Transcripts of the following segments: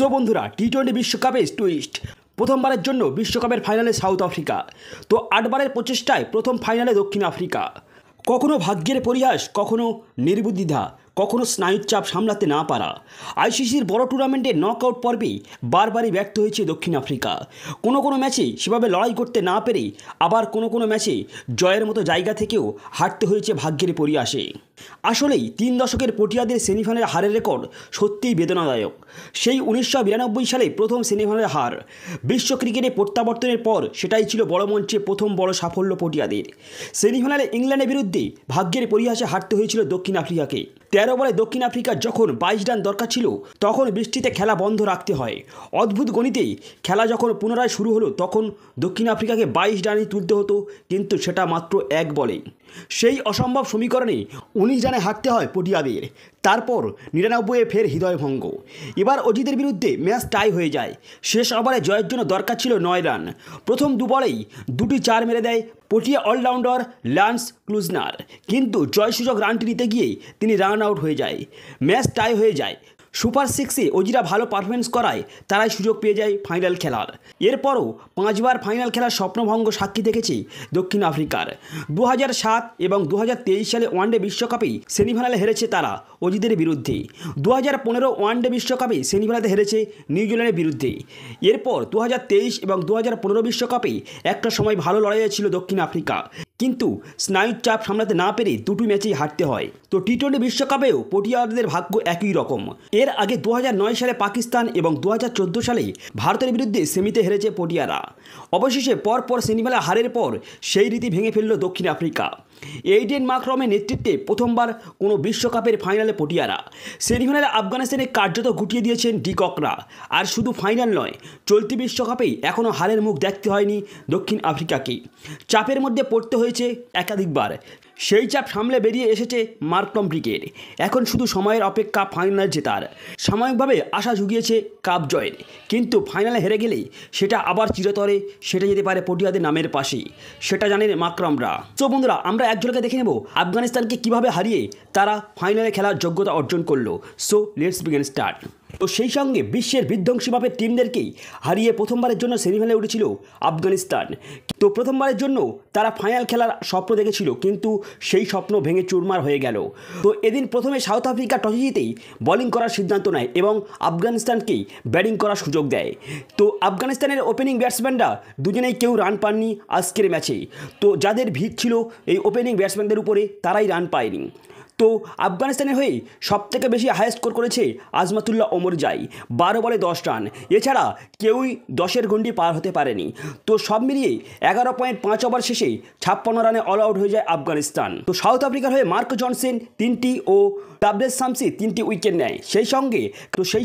So বন্ধুরা, টি-20 বিশ্বকাপে twist. প্রথমবারের জন্য বিশ্বকাপের ফাইনালে সাউথ আফ্রিকা। তো 8 বারের প্রচেষ্টায় প্রথম ফাইনালে দক্ষিণ আফ্রিকা। কখনো ভাগ্যের পরিহাস, কখনো নির্বুদ্ধিতা, কখনো স্নায়ুর চাপ সামলাতে না পারা। আইসিসির বড় টুর্নামেন্টের নকআউট পর্বে বারবারই ব্যর্থ হয়েছে দক্ষিণ আফ্রিকা। কোনো কোনো ম্যাচে সেভাবে লড়াই করতে না পেরে আবার কোনো কোনো ম্যাচে জয়ের মতো জায়গা থেকেও হারতে হয়েছে ভাগ্যের পরিহাসে। আসলেই 3 দশকের পটিয়াদের সেমিফাইনালে হারের রেকর্ড সত্যিই বেদনাদায়ক। সেই 1992 সালে প্রথম সেমিফাইনালে হার। বিশ্ব ক্রিকেটে প্রত্যাবর্তনের পর সেটাই ছিল বড় মঞ্চে প্রথম বড় সাফল্য পটিয়াদের। সেমিফাইনালে ইংল্যান্ডের বিরুদ্ধে ভাগ্যের পরিহাসে হারতে হয়েছিল দক্ষিণ আফ্রিকাকে। 13 বলে দক্ষিণ আফ্রিকার যখন 22 রান দরকার ছিল, তখন বৃষ্টিতে খেলা বন্ধ রাখতে হয়। অদ্ভুত গণিতে খেলা যখন পুনরায় শুরু হলো, তখন দক্ষিণ আফ্রিকাকে 22 রানই তুলতে হতো, কিন্তু সেটা মাত্র 1 বলে। সেই অসম্ভব সমীকরণে 19 রানে হারতে হয় পটিয়াদের। তারপর 99-এ ফের হৃদয়ভঙ্গ। এবার অজিতের বিরুদ্ধে ম্যাচ টাই হয়ে যায়। শেষ ওভারে জয়ের জন্য দরকার ছিল 9 রান। প্রথম 2 বলেই 2টি 4 মেরে দেয় পটিয়া অলরাউন্ডার ল্যান্স ক্লুজনার, কিন্তু জয়সূচক রানটি নিতে গিয়ে তিনি রান আউট হয়ে যায়। ম্যাচ টাই হয়ে যায়। সুপার 6-এ অজিরা ভালো পারফরমেন্স করায় তারাই সুযোগ পেয়ে যায় ফাইনাল খেলার। এরপরও 5 বার ফাইনাল খেলার স্বপ্নভঙ্গ সাক্ষী দেখেছে দক্ষিণ আফ্রিকার। 2007 এবং 2023 সালে ওয়ানডে বিশ্বকাপে সেমিফাইনালে হেরেছে তারা অজিদের বিরুদ্ধে। 2015 ওয়ানডে বিশ্বকাপে সেমিফাইনালে হেরেছে নিউজিল্যান্ডের বিরুদ্ধে। এরপর 2023 এবং 2015 বিশ্বকাপে একটা সময় ভালো লড়াইয়ে ছিল দক্ষিণ আফ্রিকা, কিন্তু স্নায়ুর চাপ সামলাতে না পেরে দুটো ম্যাচেই হারতে হয়। তো টি-20 বিশ্বকাপেও পটিয়াদের ভাগ্য একই রকম। এর আগে 2009 সালে পাকিস্তান এবং 2014 সালে ভারতের বিরুদ্ধে সেমিতে হেরেছে পটিয়ারা। অবশেষে পরপর সেমিফাইনালে হারের পর সেই রীতি ভেঙে ফেলল দক্ষিণ আফ্রিকা। এইডেন মাকরমের নেতৃত্বে প্রথমবার কোনো বিশ্বকাপের ফাইনালে পটিয়ারা। সেমিফাইনালে আফগানিস্তানে কার্যত গুটিয়ে দিয়েছেন ডিককরা। আর শুধু ফাইনাল নয়, চলতি বিশ্বকাপেই এখনও হারের মুখ দেখতে হয়নি দক্ষিণ আফ্রিকাকে। চাপের মধ্যে পড়তে হয়েছে একাধিকবার। সেই চাপ সামলে বেরিয়ে এসেছে মাকরম ব্রিগেড। এখন শুধু সময়ের অপেক্ষা ফাইনাল জেতার। সাময়িকভাবে আশা জুগিয়েছে কাপ জয়ের, কিন্তু ফাইনালে হেরে গেলেই সেটা আবার চিরতরে সেটা যেতে পারে পটিয়াদের নামের পাশেই। সেটা জানেন মাকরমরা। তো বন্ধুরা, আমরা এক ঝলকে দেখে নেব আফগানিস্তানকে কিভাবে হারিয়ে তারা ফাইনালে খেলার যোগ্যতা অর্জন করলো। So let's begin start. তো সেই সঙ্গে বিশ্বের বিধ্বংসী মাপের টিমদেরকেই হারিয়ে প্রথমবারের জন্য সেমিফাইনালে উঠেছিল আফগানিস্তান। তো প্রথমবারের জন্য তারা ফাইনাল খেলার স্বপ্ন দেখেছিল, কিন্তু সেই স্বপ্ন ভেঙে চুরমার হয়ে গেল। তো এদিন প্রথমে সাউথ আফ্রিকা টসে জিতেই বোলিং করার সিদ্ধান্ত নেয় এবং আফগানিস্তানকেই ব্যাটিং করার সুযোগ দেয়। তো আফগানিস্তানের ওপেনিং ব্যাটসম্যানরা দুজনেই কেউ রান পাননি আজকের ম্যাচে। তো যাদের ভিড় ছিল এই ওপেনিং ব্যাটসম্যানদের উপরে, তারাই রান পায়নি। তো আফগানিস্তানের হয়ে সবথেকে বেশি হাই স্কোর করেছে আজমাতুল্লাহ ওমরজাই, 12 বলে 10 রান। এছাড়া কেউই 10-এর গণ্ডি পার হতে পারেনি। তো সব মিলিয়ে 11.5 ওভার শেষে 56 রানে অল আউট হয়ে যায় আফগানিস্তান। তো সাউথ আফ্রিকার হয়ে মার্ক জনসন 3টি ও টাবলেস শামসি 3টি উইকেট নেয়। সেই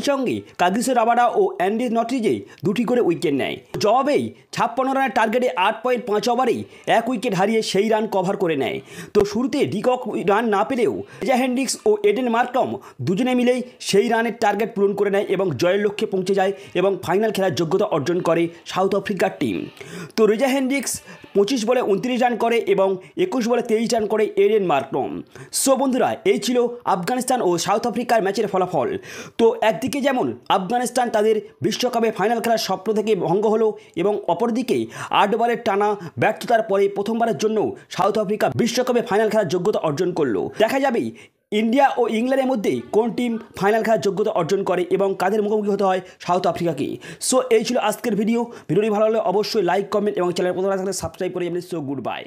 সঙ্গে কাগিসো রাবাডা ও অ্যান্ডি নটরিজে 2টি করে উইকেট নেয়। জবাবেই 56 রানের টার্গেটে 8.5 ওভারেই 1 উইকেট হারিয়ে সেই রান কভার করে নেয়। তো শুরুতে ডিকক রান না পেলেও রেজা হেন্ড্রিক্স ও এডেন মার্করম দুজনে মিলেই সেই রানের টার্গেট পূরণ করে নেয় এবং জয়ের লক্ষ্যে পৌঁছে যায় এবং ফাইনাল খেলার যোগ্যতা অর্জন করে সাউথ আফ্রিকার টিম। তো রেজা হেন্ড্রিক্স 25 বলে 29 রান করে এবং 21 বলে 23 রান করে এডেন মার্করম। সো বন্ধুরা, এই ছিল আফগানিস্তান ও সাউথ আফ্রিকার ম্যাচের ফলাফল। তো একদিকে যেমন আফগানিস্তান তাদের বিশ্বকাপে ফাইনাল খেলার স্বপ্ন থেকে ভঙ্গ হলো, এবং অপরদিকে 8 বারের টানা ব্যর্থতার পরে প্রথমবারের জন্য সাউথ আফ্রিকা বিশ্বকাপে ফাইনাল খেলার যোগ্যতা অর্জন করলো। দেখা যাবে ইন্ডিয়া ও ইংল্যান্ডের মধ্যে কোন টিম ফাইনাল খেলার যোগ্যতা অর্জন করে এবং কাদের মুখোমুখি হতে হয় সাউথ আফ্রিকাকে। সো এই ছিল আজকের ভিডিওটি ভালো লাগলে অবশ্যই লাইক, কমেন্ট এবং চ্যানেল প্রথমে সাবস্ক্রাইব করে যাবেন। So good bye.